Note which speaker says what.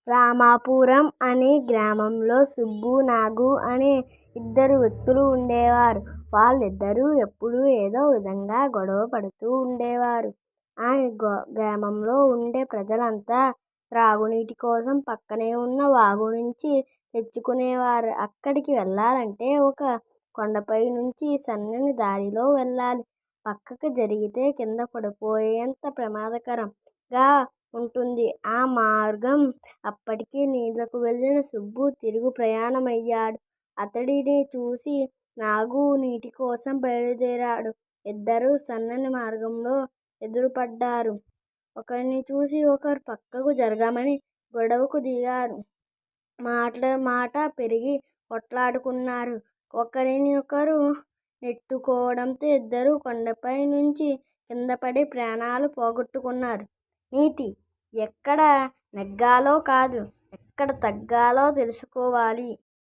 Speaker 1: రామాపురం అనే గ్రామంలో సుబ్బు, నాగు అనే ఇద్దరు వ్యక్తులు ఉండేవారు. వాళ్ళిద్దరూ ఎప్పుడూ ఏదో విధంగా గొడవ పడుతూ ఉండేవారు. ఆ గ్రామంలో ఉండే ప్రజలంతా త్రాగునీటి కోసం పక్కనే ఉన్న వాగు నుంచి తెచ్చుకునేవారు. అక్కడికి వెళ్ళాలంటే ఒక కొండపై నుంచి సన్నని దారిలో వెళ్ళాలి. పక్కకు జరిగితే కింద పడిపోయేంత ప్రమాదకరంగా ఉంటుంది ఆ మార్గం. అప్పటికి నీళ్లకు వెళ్ళిన సుబ్బు తిరుగు ప్రయాణమయ్యాడు. అతడిని చూసి నాగు నీటి కోసం బయలుదేరాడు. ఇద్దరూ సన్నని మార్గంలో ఎదురుపడ్డారు. ఒకరిని చూసి ఒకరు పక్కకు జరగమని గొడవకు దిగారు. మాట పెరిగి కొట్లాడుకున్నారు. ఒకరినొకరు నెట్టుకోవడంతో ఇద్దరూ కొండపై నుంచి కిందపడి ప్రాణాలు పోగొట్టుకున్నారు. నీతి: ఎక్కడ నెగ్గాలో కాదు, ఎక్కడ తగ్గాలో తెలుసుకోవాలి.